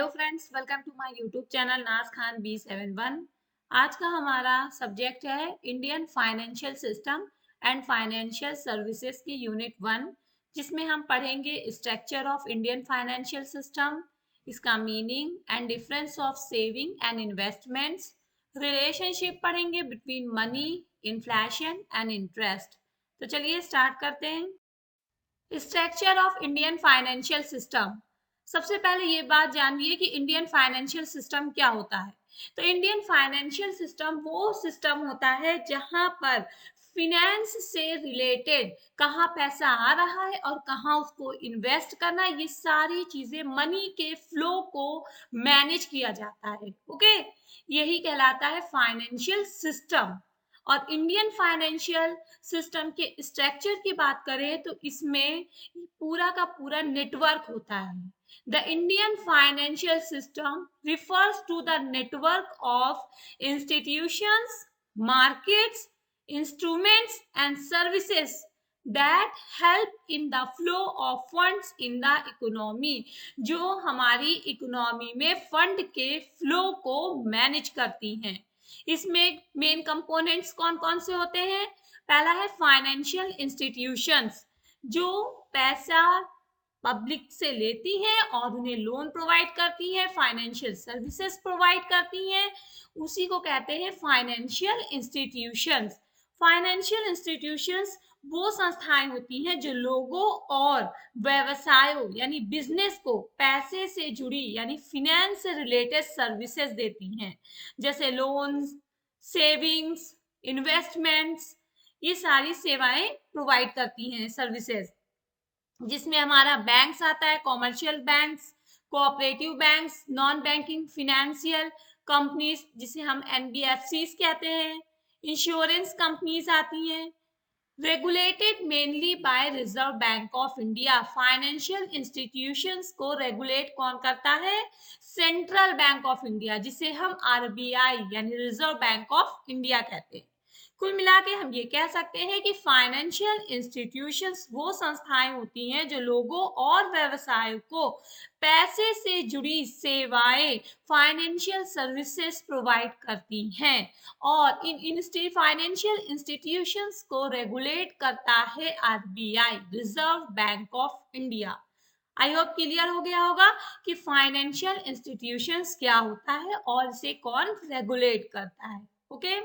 Hello friends, welcome to my YouTube channel Naaz Khan B71। आज का हमारा सब्जेक्ट है Indian financial system and financial services की यूनिट 1, जिसमें हम पढ़ेंगे structure of Indian financial system, इसका meaning and difference of saving and investments, relationship पढ़ेंगे between money, inflation and interest. तो चलिए स्टार्ट करते हैं। Structure of Indian financial system. सबसे पहले ये बात जानिए कि इंडियन फाइनेंशियल सिस्टम क्या होता है। तो इंडियन फाइनेंशियल सिस्टम वो सिस्टम होता है जहां पर फिनेंस से रिलेटेड कहाँ पैसा आ रहा है और कहाँ उसको इन्वेस्ट करना है, ये सारी चीजें मनी के फ्लो को मैनेज किया जाता है। ओके, यही कहलाता है फाइनेंशियल सिस्टम। और इंडियन फाइनेंशियल सिस्टम के स्ट्रक्चर की बात करें तो इसमें पूरा का पूरा नेटवर्क होता है। The Indian financial system refers to the network of institutions, markets, instruments and services that help in the flow of funds in the economy, जो हमारी इकोनॉमी में फंड के फ्लो को मैनेज करती हैं। इसमें मेन कंपोनेंट्स कौन कौन से होते हैं? पहला है फाइनेंशियल इंस्टीट्यूशंस, जो पैसा पब्लिक से लेती हैं और उन्हें लोन प्रोवाइड करती है, फाइनेंशियल सर्विसेज प्रोवाइड करती हैं, उसी को कहते हैं फाइनेंशियल इंस्टीट्यूशंस। फाइनेंशियल इंस्टीट्यूशंस वो संस्थाएं होती हैं जो लोगों और व्यवसायों यानी बिजनेस को पैसे से जुड़ी यानी फिनेंस से रिलेटेड सर्विसेज देती हैं, जैसे लोन्स, सेविंग्स, इन्वेस्टमेंट्स, ये सारी सेवाएं प्रोवाइड करती हैं सर्विसेज, जिसमें हमारा बैंक्स आता है, commercial banks, cooperative banks, non banking financial companies जिसे हम NBFCs कहते हैं, इंश्योरेंस कंपनीज आती हैं। Regulated mainly by reserve bank of India. Financial institutions को रेगुलेट कौन करता है? सेंट्रल बैंक ऑफ इंडिया, जिसे हम RBI यानी रिजर्व बैंक ऑफ इंडिया कहते हैं। कुल मिला के हम ये कह सकते हैं कि फाइनेंशियल इंस्टीट्यूशंस वो संस्थाएं होती हैं जो लोगों और व्यवसायों को पैसे से जुड़ी सेवाएं, फाइनेंशियल सर्विसेज प्रोवाइड करती हैं, और इन फाइनेंशियल इंस्टीट्यूशंस को रेगुलेट करता है RBI, reserve bank of India. I hope clear हो गया होगा कि फाइनेंशियल इंस्टीट्यूशंस क्या होता है और इसे कौन रेगुलेट करता है। ओके,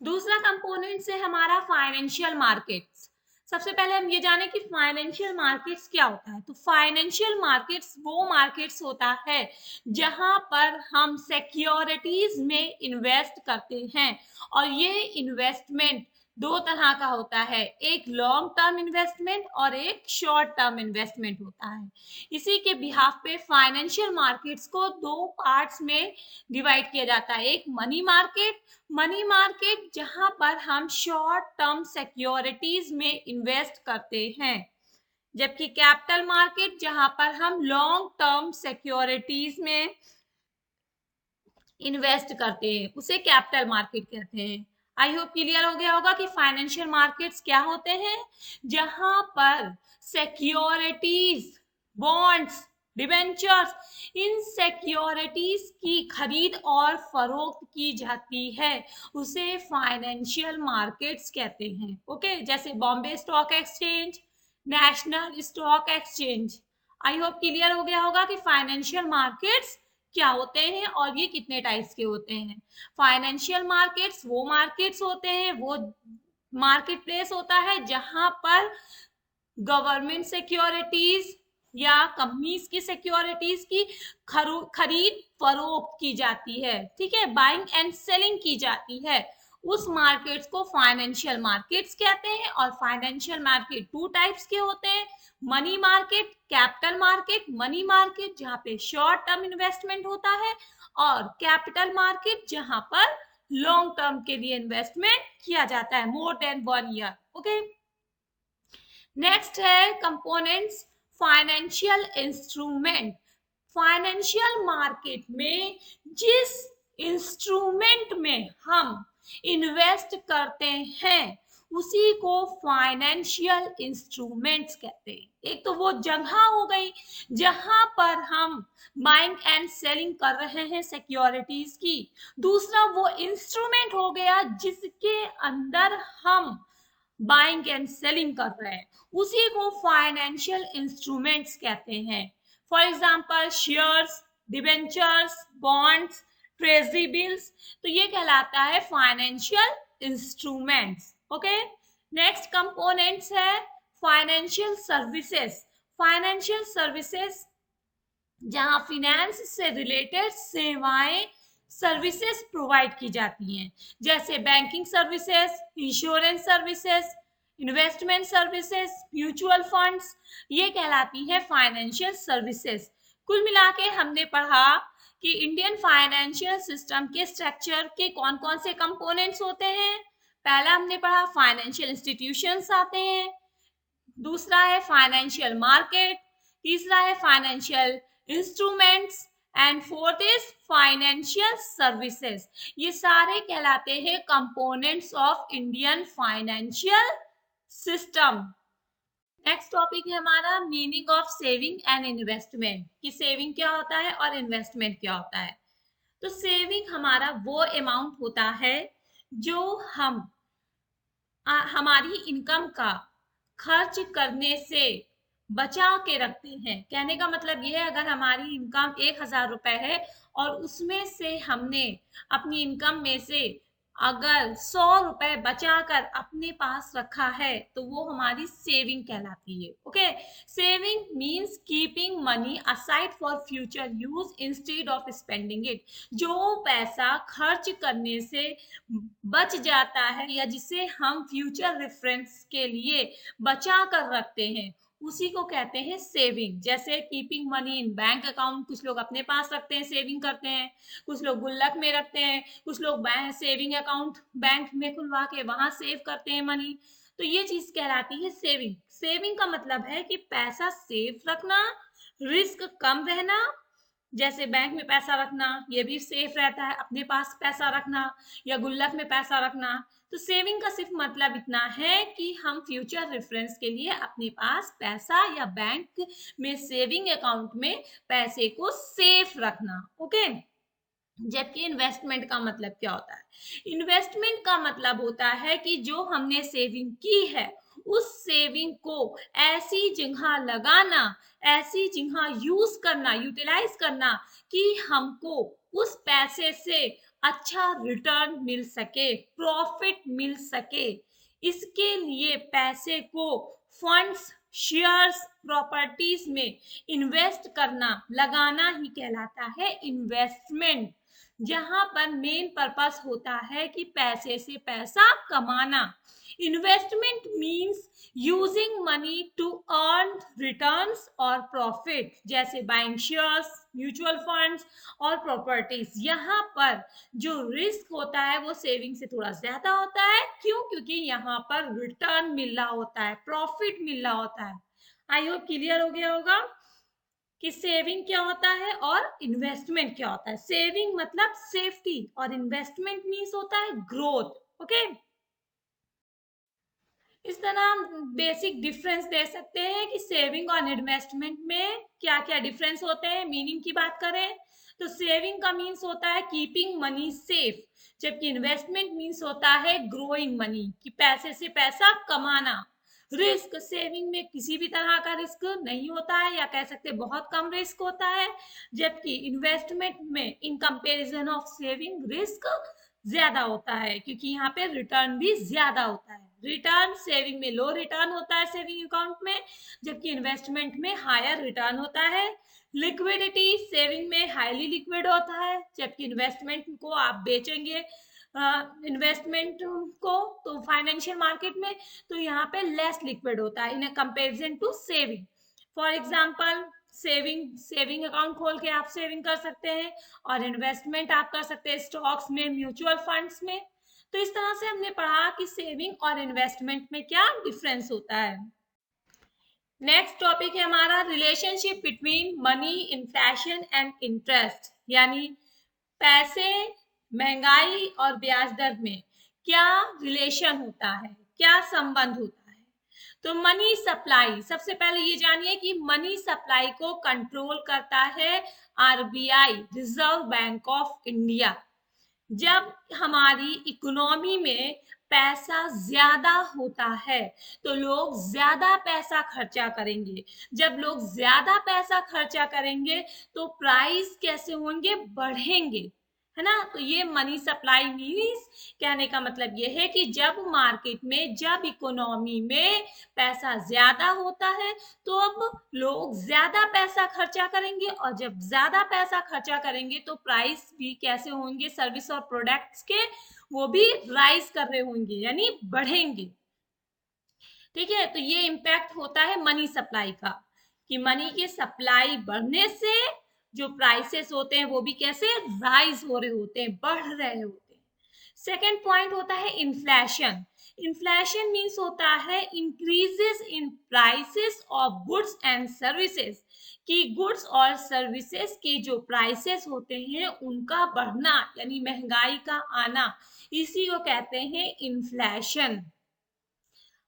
दूसरा कंपोनेंट है हमारा फाइनेंशियल मार्केट्स। सबसे पहले हम ये जाने कि फाइनेंशियल मार्केट्स क्या होता है। तो फाइनेंशियल मार्केट्स वो मार्केट्स होता है जहां पर हम सिक्योरिटीज में इन्वेस्ट करते हैं, और ये इन्वेस्टमेंट दो तरह का होता है, एक लॉन्ग टर्म इन्वेस्टमेंट और एक शॉर्ट टर्म इन्वेस्टमेंट होता है। इसी के बिहाफ पे फाइनेंशियल मार्केट्स को दो पार्ट्स में डिवाइड किया जाता है। एक मनी मार्केट जहां पर हम शॉर्ट टर्म सिक्योरिटीज में इन्वेस्ट करते हैं, जबकि कैपिटल मार्केट जहां पर हम लॉन्ग टर्म सिक्योरिटीज में इन्वेस्ट करते हैं, उसे कैपिटल मार्केट कहते हैं। आई होप क्लियर हो गया होगा कि फाइनेंशियल मार्केट्स क्या होते हैं, जहां पर securities, bonds, debentures, in securities की खरीद और फरोख्त की जाती है, उसे फाइनेंशियल मार्केट्स कहते हैं। ओके, जैसे Bombay stock exchange, national stock exchange. I hope clear हो गया होगा कि फाइनेंशियल मार्केट्स क्या होते हैं और ये कितने टाइप्स के होते हैं। फाइनेंशियल मार्केट्स वो मार्केट्स होते हैं, वो मार्केट प्लेस होता है जहां पर गवर्नमेंट सिक्योरिटीज या कंपनीज की सिक्योरिटीज की खरीद फरोख्त की जाती है, ठीक है, बाइंग एंड सेलिंग की जाती है। उस मार्केट्स को फाइनेंशियल मार्केट्स कहते हैं। और फाइनेंशियल मार्केट टू टाइप्स के होते हैं, money market, capital market. Money market जहां पे शॉर्ट टर्म इन्वेस्टमेंट होता है, और कैपिटल मार्केट जहां पर लॉन्ग टर्म के लिए इन्वेस्टमेंट किया जाता है, more than 1 year. Okay, next है components financial instrument. Financial market में जिस इंस्ट्रूमेंट में हम इन्वेस्ट करते हैं उसी को फाइनेंशियल इंस्ट्रूमेंट्स कहते हैं। एक तो वो जगह हो गई जहां पर हम बाइंग एंड सेलिंग कर रहे हैं सिक्योरिटीज की, दूसरा वो इंस्ट्रूमेंट हो गया जिसके अंदर हम बाइंग एंड सेलिंग कर रहे हैं, उसी को फाइनेंशियल इंस्ट्रूमेंट्स कहते हैं। For example shares, debentures, bonds, treasury bills, तो ये कहलाता है financial instruments. Okay, next components है फाइनेंशियल सर्विसेज। फाइनेंशियल सर्विसेज जहां फिनेंस से रिलेटेड सेवाएं, सर्विसेज प्रोवाइड की जाती हैं, जैसे banking services, insurance services, investment services, mutual funds, ये कहलाती है फाइनेंशियल सर्विसेज। कुल मिला के हमने पढ़ा कि इंडियन फाइनेंशियल सिस्टम के स्ट्रक्चर के कौन कौन से कंपोनेंट्स होते हैं। पहला हमने पढ़ा फाइनेंशियल इंस्टीट्यूशंस आते हैं, दूसरा है फाइनेंशियल मार्केट, तीसरा है financial instruments and fourth is financial services. ये सारे कहलाते हैं components of Indian financial system. Next topic है हमारा meaning of saving and investment, कि सेविंग क्या होता है और इन्वेस्टमेंट क्या होता है। तो सेविंग हमारा वो अमाउंट होता है जो हम हमारी इनकम का खर्च करने से बचा के रखते हैं। कहने का मतलब ये है, अगर हमारी इनकम 1,000 रुपए है और उसमें से हमने अपनी इनकम में से अगर 100 रुपए बचा कर अपने पास रखा है तो वो हमारी सेविंग कहलाती है। Okay, saving means keeping money aside for future use instead of spending it. जो पैसा खर्च करने से बच जाता है या जिसे हम फ्यूचर रेफरेंस के लिए बचा कर रखते हैं, उसी को कहते हैं सेविंग। जैसे keeping money in bank account, कुछ लोग अपने पास रखते हैं, सेविंग करते हैं, कुछ लोग गुल्लक में रखते हैं, कुछ लोग बैंक सेविंग अकाउंट बैंक में खुलवा के वहां सेव करते हैं मनी। तो ये चीज कहलाती है सेविंग। सेविंग का मतलब है कि पैसा सेफ रखना, रिस्क कम रहना, जैसे बैंक में पैसा रखना ये भी सेफ रहता है, अपने पास पैसा रखना या गुल्लक में पैसा रखना। तो सेविंग का सिर्फ मतलब इतना है कि हम फ्यूचर रेफरेंस के लिए अपने पास पैसा या बैंक में सेविंग अकाउंट में पैसे को सेफ रखना। ओके, जबकि इन्वेस्टमेंट का मतलब क्या होता है? इन्वेस्टमेंट का मतलब होता है कि जो हमने सेविंग की है उस सेविंग को ऐसी जगह लगाना, ऐसी जगह यूज करना, यूटिलाइज करना कि हमको उस पैसे से अच्छा रिटर्न मिल सके, प्रॉफिट मिल सके। इसके लिए पैसे को फंड्स, शेयर्स, प्रॉपर्टीज में इन्वेस्ट करना, लगाना ही कहलाता है इन्वेस्टमेंट। जहां पर मेन पर्पस होता है कि पैसे से पैसा कमाना। Investment means using money to earn returns और प्रॉफिट, जैसे बाइंग शेयर्स, म्यूचुअल फंड्स और प्रॉपर्टीज। यहाँ पर जो रिस्क होता है वो सेविंग से थोड़ा ज्यादा होता है। क्यों? क्योंकि यहाँ पर रिटर्न मिल रहा होता है, प्रॉफिट मिल रहा होता है। आई होप क्लियर हो गया होगा कि सेविंग क्या होता है और इन्वेस्टमेंट क्या होता है। सेविंग मतलब सेफ्टी और इन्वेस्टमेंट मीन्स होता है ग्रोथ। ओके, इस तरह हम बेसिक डिफरेंस दे सकते हैं कि सेविंग और इन्वेस्टमेंट में क्या क्या डिफरेंस होते हैं। मीनिंग की बात करें तो सेविंग का मीन्स होता है कीपिंग मनी सेफ, जबकि इन्वेस्टमेंट मीन्स होता है ग्रोइंग मनी, कि पैसे से पैसा कमाना। रिस्क, सेविंग में किसी भी तरह का रिस्क नहीं होता है या कह सकते बहुत कम रिस्क होता है, जबकि इन्वेस्टमेंट में in comparison of saving risk ज्यादा होता है, क्योंकि यहाँ पे रिटर्न भी ज्यादा होता है। रिटर्न सेविंग में लो रिटर्न होता है सेविंग अकाउंट में, जबकि इन्वेस्टमेंट में हायर रिटर्न होता है। लिक्विडिटी, सेविंग में हाईली लिक्विड होता है, जबकि इन्वेस्टमेंट को आप बेचेंगे इन्वेस्टमेंट को तो फाइनेंशियल मार्केट में, तो यहाँ पे लेस लिक्विड होता है in comparison to saving. For example saving account खोल के आप सेविंग कर सकते हैं और इन्वेस्टमेंट आप कर सकते हैं स्टॉक्स में, म्यूचुअल फंड्स में। तो इस तरह से हमने पढ़ा कि सेविंग और इन्वेस्टमेंट में क्या डिफरेंस होता है। नेक्स्ट टॉपिक है हमारा relationship between money, inflation and interest, यानी पैसे, महंगाई और ब्याज दर में क्या रिलेशन होता है, क्या संबंध होता है? तो मनी सप्लाई, सबसे पहले ये जानिए कि मनी सप्लाई को कंट्रोल करता है RBI, reserve bank of India. जब हमारी इकोनॉमी में पैसा ज्यादा होता है तो लोग ज्यादा पैसा खर्चा करेंगे। जब लोग ज्यादा पैसा खर्चा करेंगे तो प्राइस कैसे होंगे? बढ़ेंगे, है ना। तो ये मनी सप्लाई मीन्स, कहने का मतलब ये है कि जब मार्केट में, जब इकोनॉमी में पैसा ज्यादा होता है तो अब लोग ज्यादा पैसा खर्चा करेंगे, और जब ज्यादा पैसा खर्चा करेंगे तो प्राइस भी कैसे होंगे? सर्विस और प्रोडक्ट्स के, वो भी राइज कर रहे होंगे, यानी बढ़ेंगे। ठीक है, तो ये इम्पैक्ट होता है मनी सप्लाई का, कि मनी के सप्लाई बढ़ने से जो प्राइसेस होते हैं वो भी कैसे राइज हो रहे होते हैं, बढ़ रहे होते हैं। सेकेंड पॉइंट होता है इन्फ्लेशन। इन्फ्लेशन मीन्स होता है increases in prices of goods and services, कि गुड्स और सर्विसेज के जो प्राइसेस होते हैं उनका बढ़ना, यानी महंगाई का आना, इसी को कहते हैं inflation.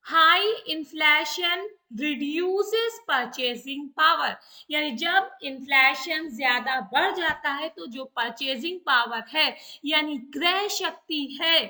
High inflation reduces purchasing power, यानी जब इन्फ्लेशन ज्यादा बढ़ जाता है तो जो परचेजिंग पावर है, यानी क्रय शक्ति है,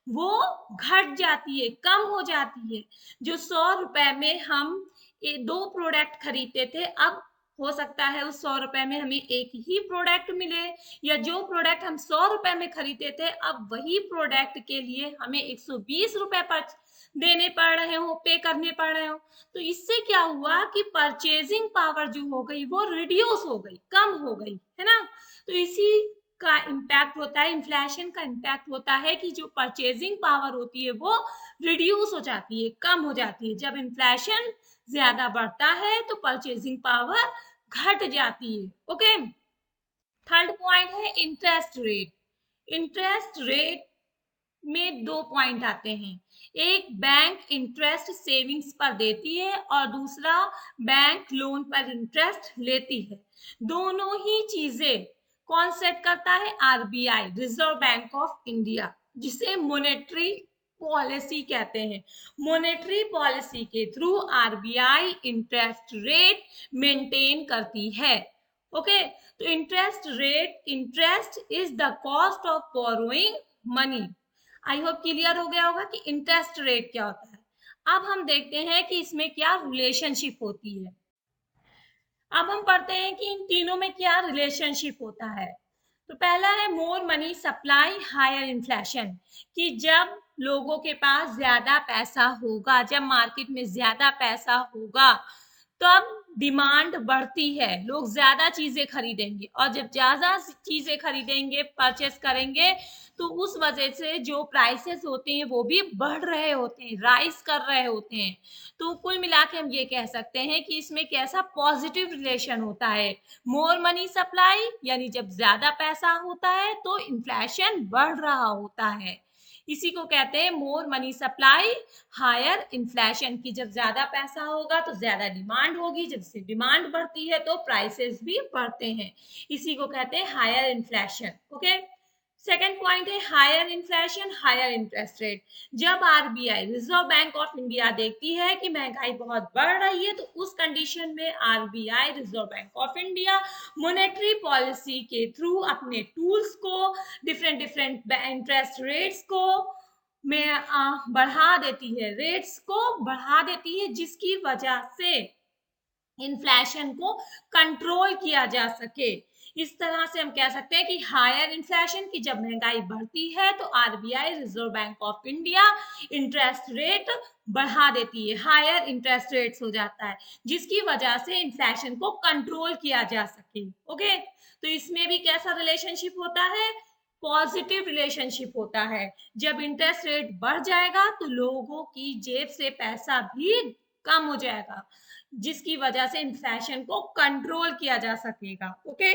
वो घट जाती है, कम हो जाती है। जो 100 रुपए में हम दो प्रोडक्ट खरीदते थे, अब हो सकता है उस 100 रुपए में हमें एक ही प्रोडक्ट मिले, या जो प्रोडक्ट हम 100 रुपए में खरीदते थे अब वही प्रोडक्ट के लिए हमें 120 रुपए पर देने पड़ रहे हो, पे करने पड़ रहे हो। तो इससे क्या हुआ कि परचेजिंग पावर जो हो गई वो रिड्यूस हो गई, कम हो गई, है ना। तो इसी का इम्पैक्ट होता है, इन्फ्लेशन का इम्पैक्ट होता है कि जो परचेजिंग पावर होती है वो रिड्यूस हो जाती है, कम हो जाती है। जब इन्फ्लेशन ज्यादा बढ़ता है तो परचेजिंग पावर घट जाती है। ओके, थर्ड पॉइंट है इंटरेस्ट रेट। इंटरेस्ट रेट में दो पॉइंट आते हैं, एक बैंक इंटरेस्ट सेविंग्स पर देती है और दूसरा बैंक लोन पर इंटरेस्ट लेती है। दोनों ही चीजें कौन सेट करता है? RBI, reserve bank of India, जिसे मॉनेटरी पॉलिसी कहते हैं। मॉनेटरी पॉलिसी के through RBI interest rate maintain करती है। ओके, तो interest rate, interest is the cost of borrowing money. I hope clear हो गया होगा कि इंटरेस्ट रेट क्या होता है। अब हम देखते हैं कि इसमें क्या रिलेशनशिप होती है। अब हम पढ़ते हैं कि इन तीनों में क्या रिलेशनशिप होता है। तो पहला है more money supply higher inflation, कि जब लोगों के पास ज्यादा पैसा होगा, जब मार्केट में ज्यादा पैसा होगा तब डिमांड बढ़ती है, लोग ज्यादा चीजें खरीदेंगे, और जब ज्यादा चीजें खरीदेंगे, परचेस करेंगे, तो उस वजह से जो प्राइसेस होते हैं वो भी बढ़ रहे होते हैं, राइज कर रहे होते हैं। तो कुल मिला के हम ये कह सकते हैं कि इसमें कैसा पॉजिटिव रिलेशन होता है। मोर मनी सप्लाई, यानी जब ज्यादा पैसा होता है तो इन्फ्लेशन बढ़ रहा होता है, इसी को कहते हैं more money supply higher inflation, की जब ज्यादा पैसा होगा तो ज्यादा डिमांड होगी, जब से डिमांड बढ़ती है तो प्राइसेस भी बढ़ते हैं, इसी को कहते हैं higher inflation. Okay, second point है higher inflation higher interest rate. जब RBI, reserve bank of India, देखती है कि महंगाई बहुत बढ़ रही है तो उस कंडीशन में RBI, reserve bank of India, monetary policy के थ्रू अपने टूल्स को, डिफरेंट डिफरेंट इंटरेस्ट रेट्स को में बढ़ा देती है, रेट्स को बढ़ा देती है, जिसकी वजह से इन्फ्लेशन को कंट्रोल किया जा सके। इस तरह से हम कह सकते हैं कि हायर इन्फ्लेशन, की जब महंगाई बढ़ती है तो RBI, reserve bank of India, interest rate बढ़ा देती है, हायर इंटरेस्ट रेट्स हो जाता है, जिसकी वजह से इन्फ्लेशन को कंट्रोल किया जा सके। ओके, तो इसमें भी कैसा रिलेशनशिप होता है? पॉजिटिव रिलेशनशिप होता है। जब इंटरेस्ट रेट बढ़ जाएगा तो लोगों की जेब से पैसा भी कम हो जाएगा, जिसकी वजह से इन्फ्लेशन को कंट्रोल किया जा सकेगा। ओके,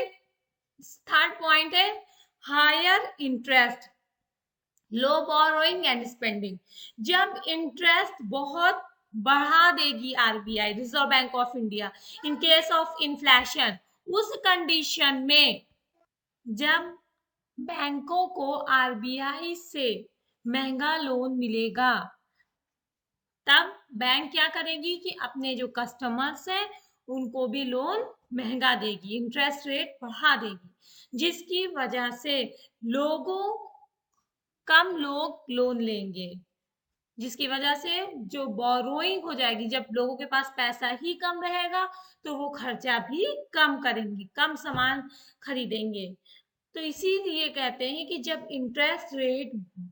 थर्ड पॉइंट है higher interest, low borrowing and spending. जब इंटरेस्ट बहुत बढ़ा देगी RBI, reserve bank of India, in case of inflation, उस कंडीशन में जब बैंकों को आरबीआई से महंगा लोन मिलेगा तब बैंक क्या करेगी कि अपने जो कस्टमर्स हैं उनको भी लोन महंगा देगी, इंटरेस्ट रेट बढ़ा देगी, जिसकी वजह से कम लोग लोन लेंगे, जिसकी वजह से जो बोरोइंग हो जाएगी, जब लोगों के पास पैसा ही कम रहेगा तो वो खर्चा भी कम करेंगे, कम सामान खरीदेंगे। तो इसीलिए कहते हैं कि जब इंटरेस्ट रेट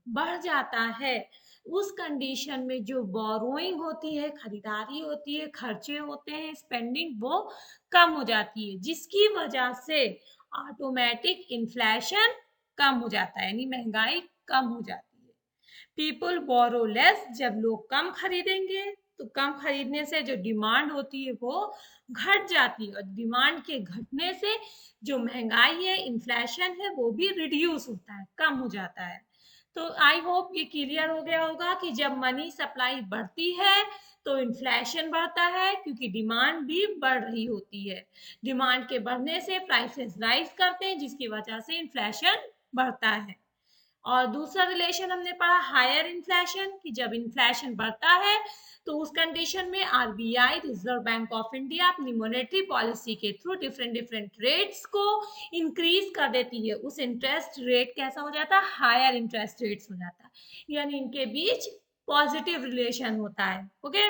बढ़ जाता है, उस कंडीशन में जो बोरोइंग होती है, खरीदारी होती है, खर्चे होते हैं, स्पेंडिंग, वो कम हो जाती है, जिसकी वजह से ऑटोमेटिक इन्फ्लेशन कम हो जाता है, यानी महंगाई कम हो जाती है। पीपल बोरो लेस, जब लोग कम खरीदेंगे तो कम खरीदने से जो डिमांड होती है वो घट जाती है, और डिमांड के घटने से जो महंगाई है, इन्फ्लेशन है, वो भी रिड्यूस होता है, कम हो जाता है। तो आई होप ये क्लियर हो गया होगा कि जब मनी सप्लाई बढ़ती है तो इन्फ्लेशन बढ़ता है, क्योंकि डिमांड भी बढ़ रही होती है। डिमांड के बढ़ने से प्राइसेस राइज करते हैं, जिसकी वजह से इन्फ्लेशन बढ़ता है। और दूसरा रिलेशन हमने पढ़ा हायर इन्फ्लेशन, कि जब इन्फ्लेशन बढ़ता है तो उस कंडीशन में RBI, reserve bank of India, अपनी मॉनेटरी पॉलिसी के थ्रू डिफरेंट डिफरेंट रेट्स को इंक्रीज कर देती है। उस इंटरेस्ट रेट कैसा हो जाता है, हायर इंटरेस्ट रेट्स हो जाता है, यानी इनके बीच पॉजिटिव रिलेशन होता है। ओके,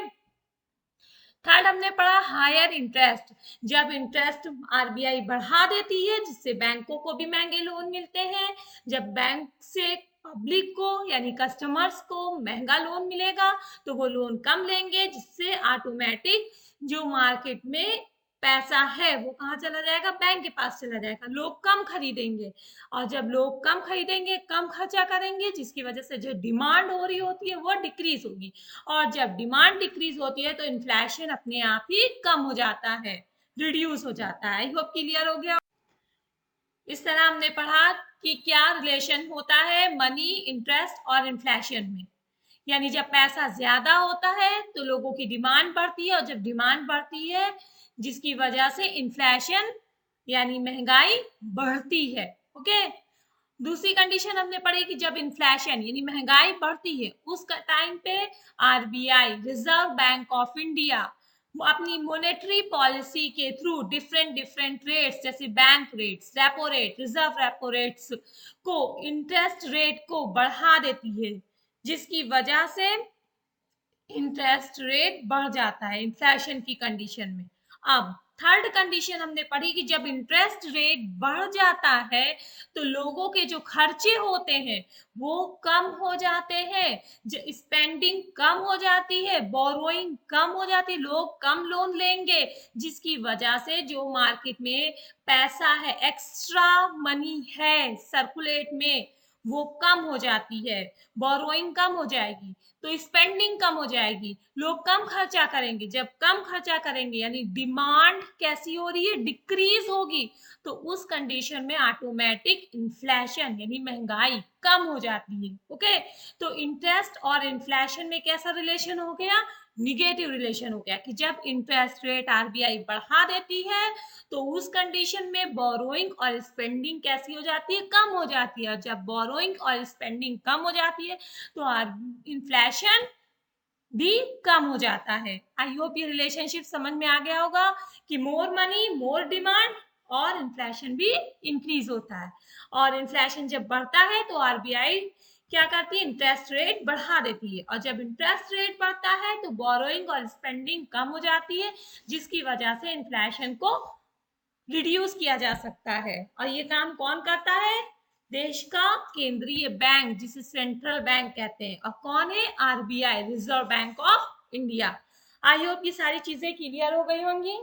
थर्ड हमने पढ़ा हायर इंटरेस्ट, जब इंटरेस्ट आरबीआई बढ़ा देती है, जिससे बैंकों को भी महंगे लोन मिलते हैं। जब बैंक से पब्लिक को यानी कस्टमर्स को महंगा लोन मिलेगा तो वो लोन कम लेंगे, जिससे ऑटोमेटिक जो मार्केट में पैसा है वो कहाँ चला जाएगा, बैंक के पास चला जाएगा, लोग कम खरीदेंगे, और जब लोग कम खरीदेंगे कम खर्चा करेंगे, जिसकी वजह से जो डिमांड हो रही होती है वो डिक्रीज होगी, और जब डिमांड डिक्रीज होती है तो इन्फ्लेशन अपने आप ही कम हो जाता है, रिड्यूस हो जाता है। आई होप क्लियर हो गया। इस तरह हमने पढ़ा कि क्या रिलेशन होता है मनी, इंटरेस्ट और इन्फ्लेशन में। यानी जब पैसा ज्यादा होता है तो लोगों की डिमांड बढ़ती है, और जब डिमांड बढ़ती है जिसकी वजह से इन्फ्लेशन यानी महंगाई बढ़ती है। ओके, दूसरी कंडीशन हमने पढ़ी कि जब इन्फ्लेशन यानी महंगाई बढ़ती है उस टाइम पे RBI, reserve bank of India, अपनी मॉनेटरी पॉलिसी के थ्रू डिफरेंट डिफरेंट रेट्स, जैसे bank rates, repo rate, reserve repo rates को, इंटरेस्ट रेट को बढ़ा देती है, जिसकी वजह से इंटरेस्ट रेट बढ़ जाता है इन्फ्लेशन की कंडीशन में। अब थर्ड कंडीशन हमने पढ़ी कि जब इंटरेस्ट रेट बढ़ जाता है तो लोगों के जो खर्चे होते हैं वो कम हो जाते हैं, स्पेंडिंग कम हो जाती है, बोरोइंग कम हो जाती है, लोग कम लोन लेंगे, जिसकी वजह से जो मार्केट में पैसा है, एक्स्ट्रा मनी है सर्कुलेट में, वो कम हो जाती है, बोरोइंग कम हो जाएगी, तो स्पेंडिंग कम हो जाएगी, लोग कम खर्चा करेंगे, जब कम खर्चा करेंगे यानी डिमांड कैसी हो रही है, डिक्रीज होगी, तो उस कंडीशन में ऑटोमेटिक इन्फ्लेशन यानी महंगाई कम हो जाती है। ओके, तो इंटरेस्ट और इन्फ्लेशन में कैसा रिलेशन हो गया, निगेटिव रिलेशन हो गया, कि जब इंटरेस्ट रेट आरबीआई बढ़ा देती है तो उस कंडीशन में बोरोइंग और स्पेंडिंग कैसी हो जाती है, कम हो जाती है, जब बोरोइंग और स्पेंडिंग कम हो जाती है तो इन्फ्लेशन भी कम हो जाता है। आई होप ये रिलेशनशिप समझ में आ गया होगा कि मोर मनी, मोर डिमांड, और इन्फ्लेशन भी इंक्रीज होता है, और इन्फ्लेशन जब बढ़ता है तो आरबीआई क्या करती है, इंटरेस्ट रेट बढ़ा देती है, और जब इंटरेस्ट रेट बढ़ता है तो बोरोइंग और स्पेंडिंग कम हो जाती है, जिसकी वजह से इन्फ्लेशन को रिड्यूस किया जा सकता है। और ये काम कौन करता है, देश का केंद्रीय बैंक, जिसे सेंट्रल बैंक कहते हैं, और कौन है, RBI, reserve bank of India. I hope ये सारी चीजें क्लियर हो गई होंगी।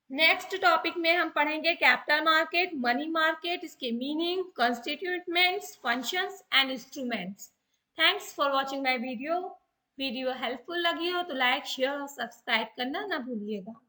नेक्स्ट टॉपिक में हम पढ़ेंगे कैपिटल मार्केट, मनी मार्केट, इसके meaning, constituents, functions and instruments. Thanks for watching my video. Video helpful लगी हो तो लाइक, शेयर और सब्सक्राइब करना ना भूलिएगा।